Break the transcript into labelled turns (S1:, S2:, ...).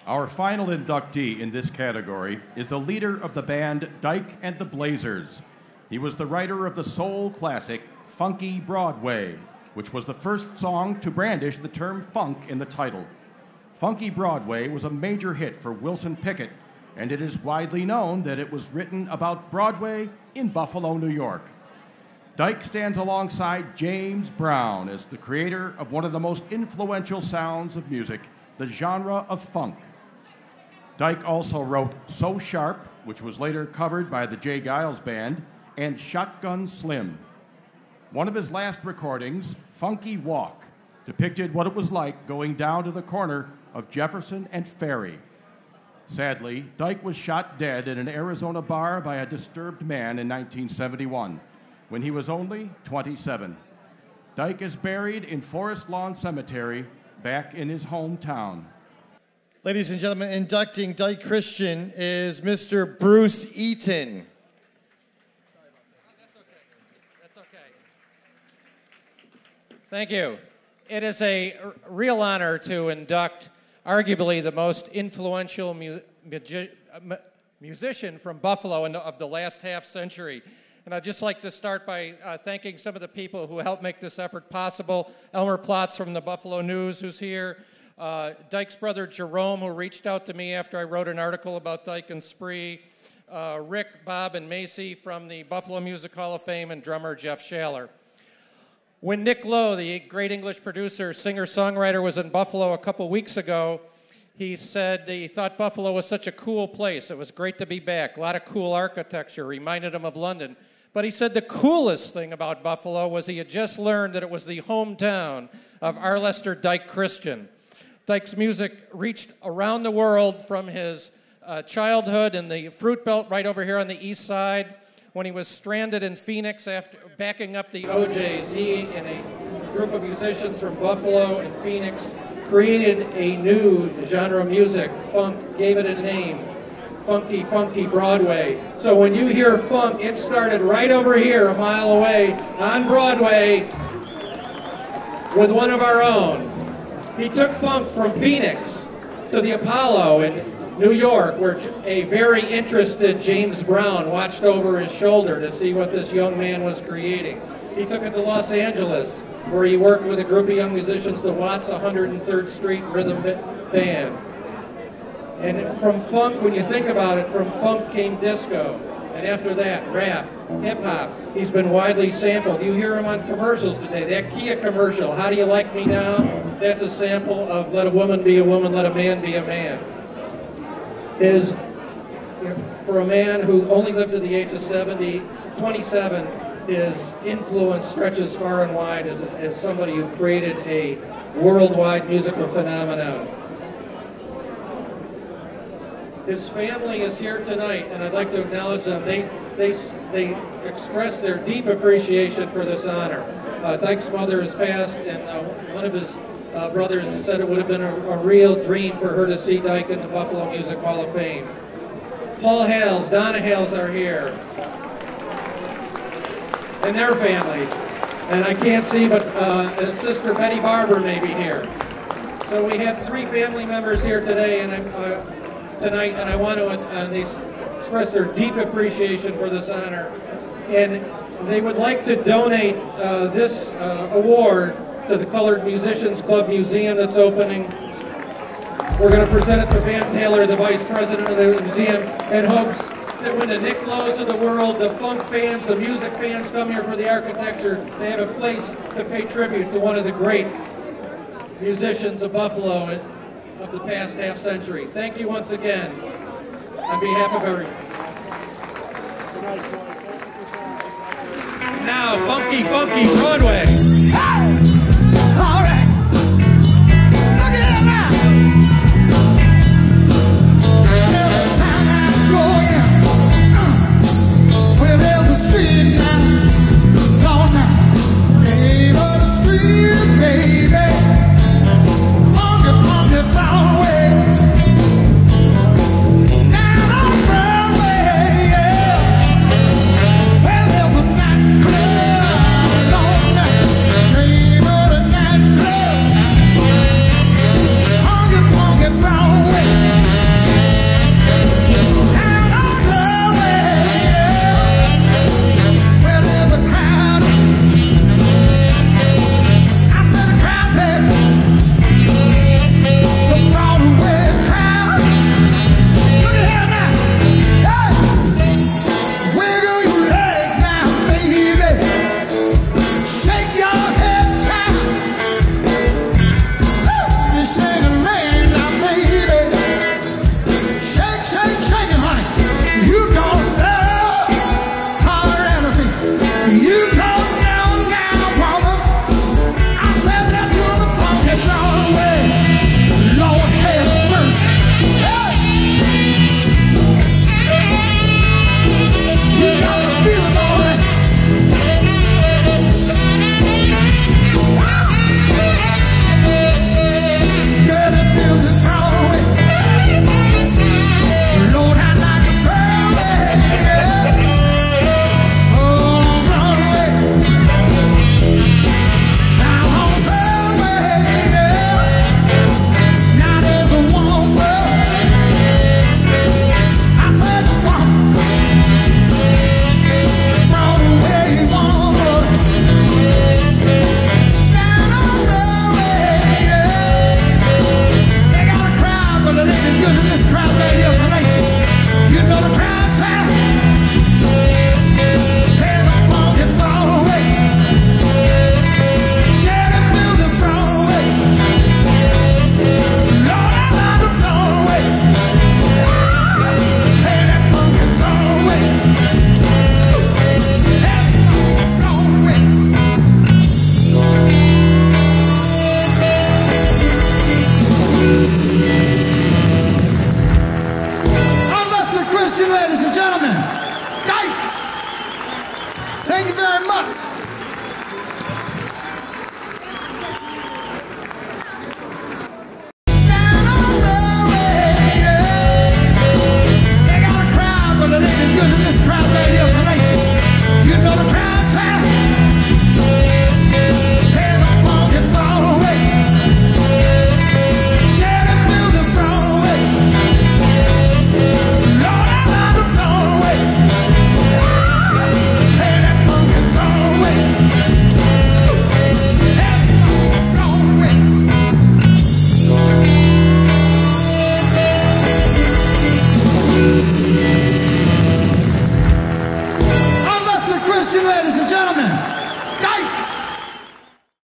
S1: Our final inductee in this category is the leader of the band Dyke and the Blazers. He was the writer of the soul classic Funky Broadway, which was the first song to brandish the term funk in the title. Funky Broadway was a major hit for Wilson Pickett, and it is widely known that it was written about Broadway in Buffalo, New York. Dyke stands alongside James Brown as the creator of one of the most influential sounds of music, the genre of funk. Dyke also wrote So Sharp, which was later covered by the Jay Giles Band, and Shotgun Slim. One of his last recordings, Funky Walk, depicted what it was like going down to the corner of Jefferson and Ferry. Sadly, Dyke was shot dead in an Arizona bar by a disturbed man in 1971, when he was only 27. Dyke is buried in Forest Lawn Cemetery, back in his hometown.
S2: Ladies and gentlemen, inducting Dyke Christian is Mr. Bruce Eaton.
S3: That's okay. Thank you. It is a real honor to induct arguably the most influential musician from Buffalo of the last half century. And I'd just like to start by thanking some of the people who helped make this effort possible. Elmer Plotz from the Buffalo News, who's here. Dyke's brother Jerome, who reached out to me after I wrote an article about Dyke and Spree. Rick, Bob, and Macy from the Buffalo Music Hall of Fame, and drummer Jeff Schaller. When Nick Lowe, the great English producer, singer-songwriter, was in Buffalo a couple weeks ago, he said he thought Buffalo was such a cool place. It was great to be back. A lot of cool architecture, reminded him of London. But he said the coolest thing about Buffalo was he had just learned that it was the hometown of ARLESTER Dyke Christian. Dyke's music reached around the world from his childhood in the Fruit Belt right over here on the east side. When he was stranded in Phoenix after backing up the OJs, he and a group of musicians from Buffalo and Phoenix created a new genre of music, funk, gave it a name, Funky, Funky Broadway. So when you hear funk, it started right over here, a mile away, on Broadway, with one of our own. He took funk from Phoenix to the Apollo in New York, where a very interested James Brown watched over his shoulder to see what this young man was creating. He took it to Los Angeles, where he worked with a group of young musicians, the Watts 103rd Street Rhythm Band. And from funk, when you think about it, from funk came disco. And after that, rap, hip-hop. He's been widely sampled. You hear him on commercials today. That Kia commercial, How Do You Like Me Now? That's a sample of Let a Woman Be a Woman, Let a Man Be a Man. For a man who only lived to the age of 27, his influence stretches far and wide as somebody who created a worldwide musical phenomenon. His family is here tonight, and I'd like to acknowledge them. They express their deep appreciation for this honor. Dyke's mother has passed, and one of his brothers said it would have been a real dream for her to see Dyke in the Buffalo Music Hall of Fame. Paul Hales, Donna Hales are here, and their families. And I can't see, but Sister Betty Barber may be here. So we have three family members here today, and tonight, and I want to they express their deep appreciation for this honor. And they would like to donate this award to the Colored Musicians Club Museum that's opening. We're going to present it to Van Taylor, the Vice President of the museum, in hopes that when the Nick Lowe's of the world, the funk fans, the music fans come here for the architecture, they have a place to pay tribute to one of the great musicians of Buffalo of the past half century. Thank you once again on behalf of everyone. Now, Funky, Funky Broadway.